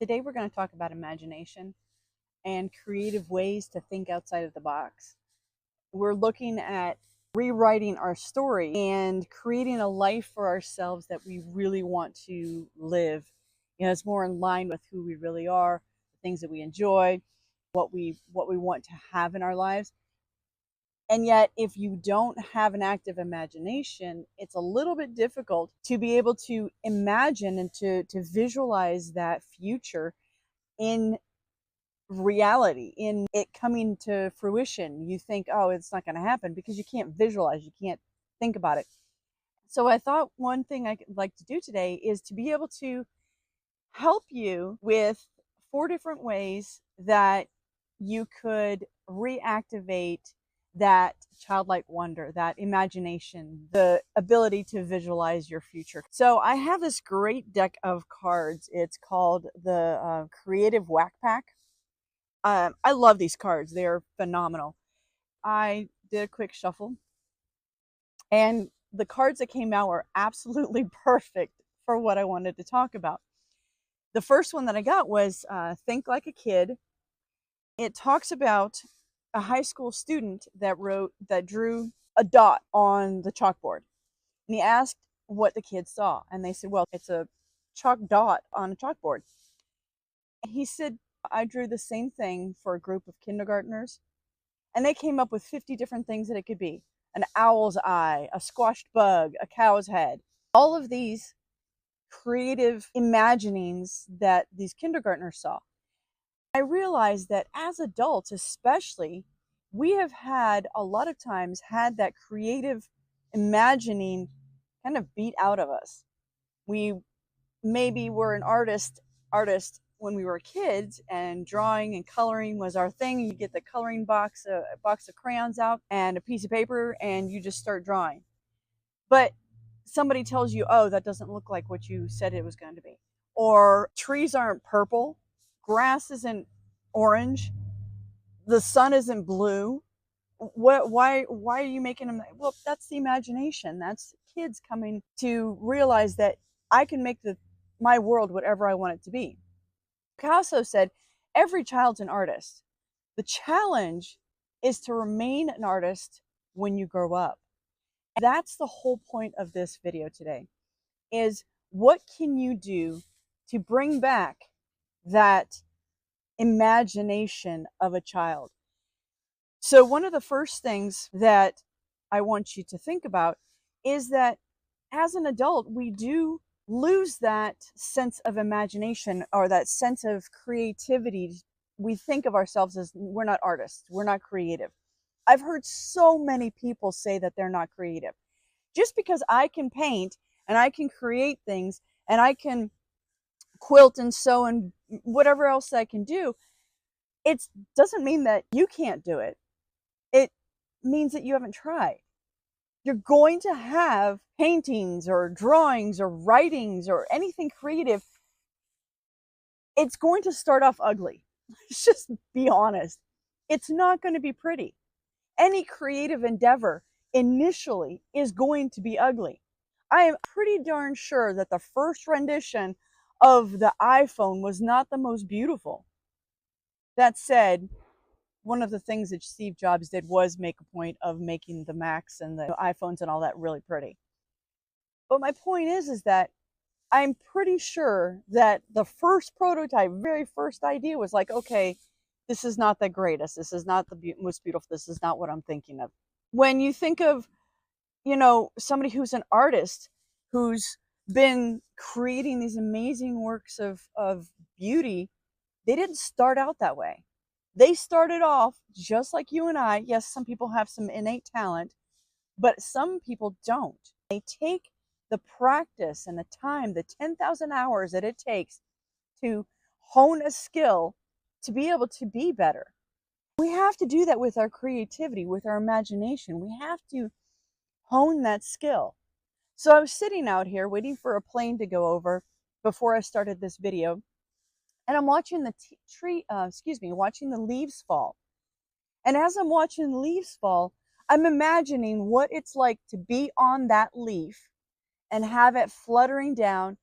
Today we're going to talk about imagination and creative ways to think outside of the box. We're looking at rewriting our story and creating a life for ourselves that we really want to live. It's more in line with who we really are, the things that we enjoy, what we want to have in our lives. And yet, if you don't have an active imagination, it's a little bit difficult to be able to imagine and to visualize that future in reality, in it coming to fruition. You think, oh, it's not going to happen because you can't visualize, you can't think about it. So I thought one thing I'd like to do today is to be able to help you with 4 different ways that you could reactivate that childlike wonder, that imagination, the ability to visualize your future. So I have this great deck of cards. It's called the Creative Whack Pack. I love these cards. They're phenomenal. I did a quick shuffle, and the cards that came out were absolutely perfect for what I wanted to talk about. The first one that I got was Think Like a Kid. It talks about a high school student that drew a dot on the chalkboard. And he asked what the kids saw. And they said, well, it's a chalk dot on a chalkboard. He said, I drew the same thing for a group of kindergartners. And they came up with 50 different things that it could be. An owl's eye, a squashed bug, a cow's head. All of these creative imaginings that these kindergartners saw. I realized that as adults, especially, we have had a lot of times had that creative imagining kind of beat out of us. We maybe were an artist when we were kids, and drawing and coloring was our thing. You get the coloring box, a box of crayons out and a piece of paper, and you just start drawing. But somebody tells you, oh, that doesn't look like what you said it was going to be. Or trees aren't purple, grass isn't orange, the sun isn't blue. Why are you making them? Well, that's the imagination. That's kids coming to realize that I can make my world whatever I want it to be. Picasso said, every child's an artist. The challenge is to remain an artist when you grow up. That's the whole point of this video today, is what can you do to bring back that imagination of a child? So one of the first things that I want you to think about is that as an adult, we do lose that sense of imagination or that sense of creativity. We think of ourselves as we're not artists, we're not creative. I've heard so many people say that they're not creative. Just because I can paint and I can create things and I can quilt and sew and whatever else I can do, it doesn't mean that you can't do it. It means that you haven't tried. You're going to have paintings or drawings or writings or anything creative. It's going to start off ugly. Let's just be honest. It's not going to be pretty. Any creative endeavor initially is going to be ugly. I am pretty darn sure that the first rendition of the iPhone was not the most beautiful. That said, one of the things that Steve Jobs did was make a point of making the Macs and the iPhones and all that really pretty. But my point is that I'm pretty sure that the first prototype, very first idea was like, okay, this is not the greatest. This is not the most beautiful. This is not what I'm thinking of. When you think of, somebody who's an artist who's been creating these amazing works of beauty, they didn't start out that way. They started off just like you and I. Yes, some people have some innate talent, but some people don't. They take the practice and the time, the 10,000 hours that it takes to hone a skill to be able to be better. We have to do that with our creativity, with our imagination. We have to hone that skill. So I was sitting out here waiting for a plane to go over before I started this video. And I'm watching watching the leaves fall. And as I'm watching the leaves fall, I'm imagining what it's like to be on that leaf and have it fluttering down,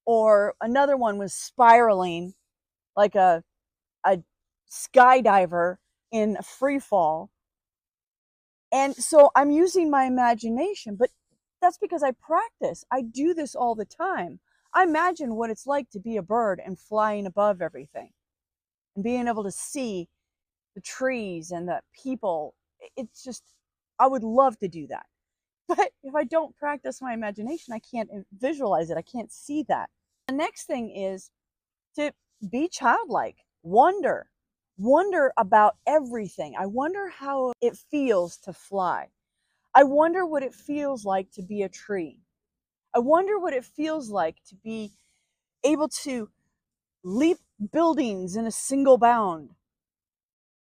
or another one was spiraling like a skydiver in free fall. And so I'm using my imagination, but that's because I practice. I do this all the time. I imagine what it's like to be a bird and flying above everything and being able to see the trees and the people. It's just, I would love to do that. But if I don't practice my imagination, I can't visualize it. I can't see that. The next thing is to be childlike, wonder about everything. I wonder how it feels to fly. I wonder what it feels like to be a tree. I wonder what it feels like to be able to leap buildings in a single bound.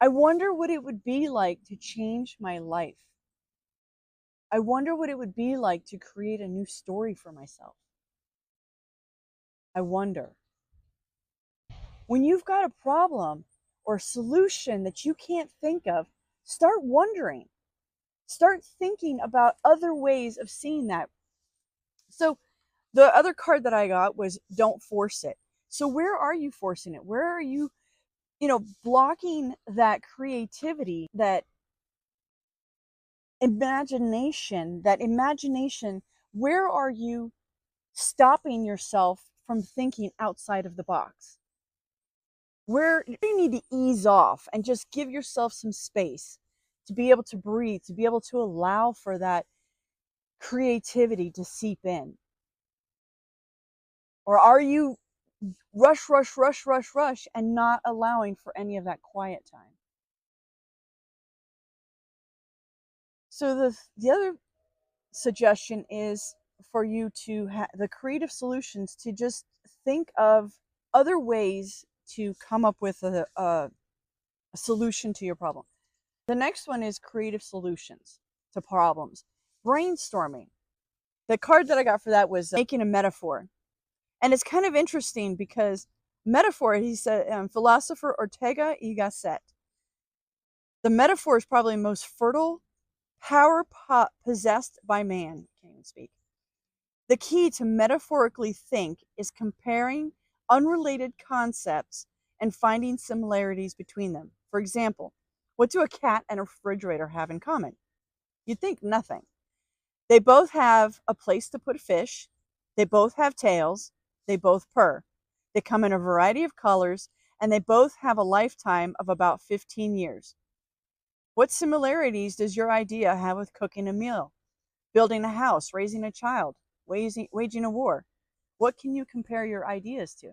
I wonder what it would be like to change my life. I wonder what it would be like to create a new story for myself. I wonder. When you've got a problem or a solution that you can't think of, start wondering. Start thinking about other ways of seeing that. So the other card that I got was don't force it. So where are you forcing it? Where are you, blocking that creativity, that imagination? Where are you stopping yourself from thinking outside of the box? Where you need to ease off and just give yourself some space to be able to breathe, to be able to allow for that creativity to seep in? Or are you rush, rush, rush, rush, rush, and not allowing for any of that quiet time? So the other suggestion is for you to have the creative solutions, to just think of other ways to come up with a solution to your problem. The next one is creative solutions to problems. Brainstorming. The card that I got for that was making a metaphor. And it's kind of interesting because metaphor, he said, philosopher Ortega y Gasset, the metaphor is probably most fertile power possessed by man. Can't even speak. The key to metaphorically think is comparing unrelated concepts and finding similarities between them. For example, what do a cat and a refrigerator have in common? You'd think nothing. They both have a place to put fish. They both have tails. They both purr. They come in a variety of colors, and they both have a lifetime of about 15 years. What similarities does your idea have with cooking a meal, building a house, raising a child, waging a war? What can you compare your ideas to?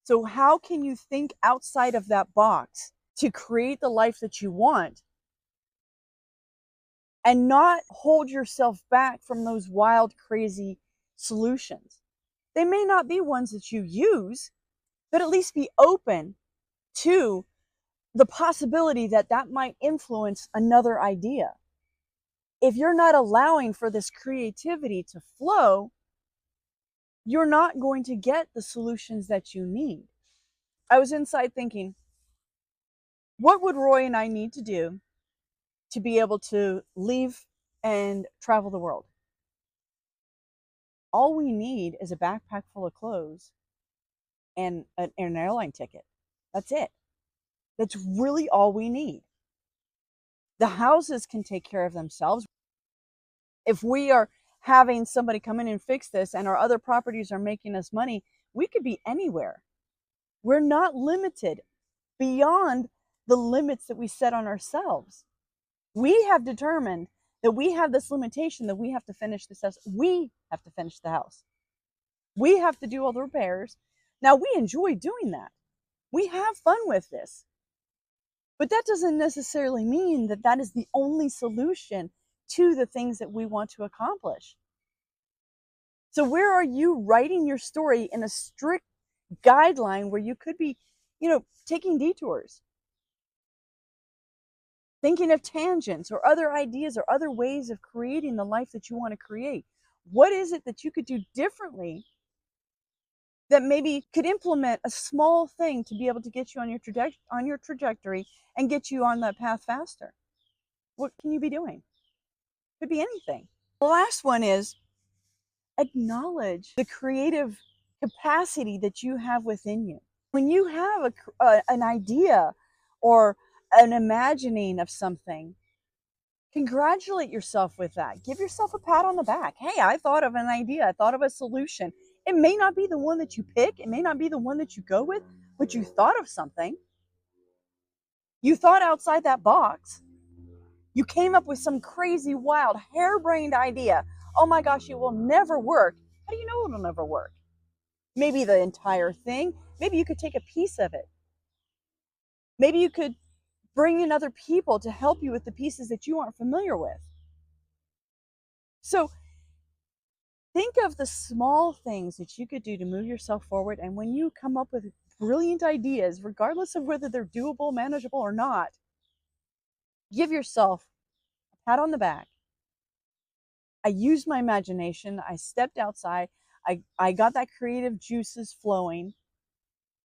So how can you think outside of that box to create the life that you want and not hold yourself back from those wild, crazy solutions? They may not be ones that you use, but at least be open to the possibility that that might influence another idea. If you're not allowing for this creativity to flow, you're not going to get the solutions that you need. I was inside thinking, what would Roy and I need to do to be able to leave and travel the world? All we need is a backpack full of clothes and an airline ticket. That's it. That's really all we need. The houses can take care of themselves. If we are having somebody come in and fix this and our other properties are making us money, we could be anywhere. We're not limited beyond the limits that we set on ourselves. We have determined that we have this limitation, that we have to finish this house. We have to finish the house. We have to do all the repairs. Now, we enjoy doing that. We have fun with this. But that doesn't necessarily mean that that is the only solution to the things that we want to accomplish. So where are you writing your story in a strict guideline where you could be, taking detours, thinking of tangents or other ideas or other ways of creating the life that you want to create? What is it that you could do differently that maybe could implement a small thing to be able to get you on your trajectory and get you on that path faster? What can you be doing? Could be anything. The last one is acknowledge the creative capacity that you have within you. When you have an idea or an imagining of something, congratulate yourself with that. Give yourself a pat on the back. Hey, I thought of an idea. I thought of a solution. It may not be the one that you pick, it may not be the one that you go with, but you thought of something. You thought outside that box. You came up with some crazy, wild, harebrained idea. Oh my gosh, it will never work. How do you know it'll never work? Maybe the entire thing. Maybe you could take a piece of it. Maybe you could bring in other people to help you with the pieces that you aren't familiar with. So think of the small things that you could do to move yourself forward. And when you come up with brilliant ideas, regardless of whether they're doable, manageable, or not, give yourself a pat on the back. I used my imagination. I stepped outside. I got that creative juices flowing.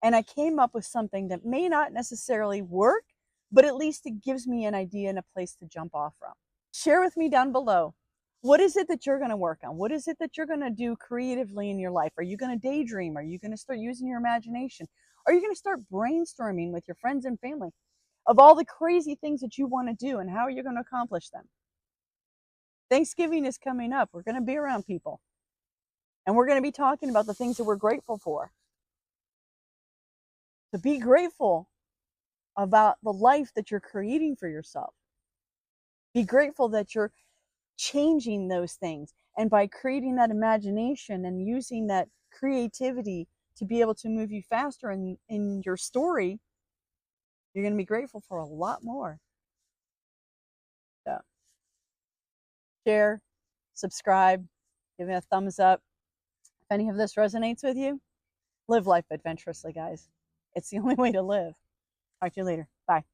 And I came up with something that may not necessarily work, but at least it gives me an idea and a place to jump off from. Share with me down below. What is it that you're going to work on? What is it that you're going to do creatively in your life? Are you going to daydream? Are you going to start using your imagination? Are you going to start brainstorming with your friends and family of all the crazy things that you want to do and how are you going to accomplish them? Thanksgiving is coming up. We're going to be around people and we're going to be talking about the things that we're grateful for. So be grateful about the life that you're creating for yourself. Be grateful that you're changing those things. And by creating that imagination and using that creativity to be able to move you faster in your story, you're going to be grateful for a lot more. So share, subscribe, give me a thumbs up. If any of this resonates with you, live life adventurously, guys. It's the only way to live. Talk to you later. Bye.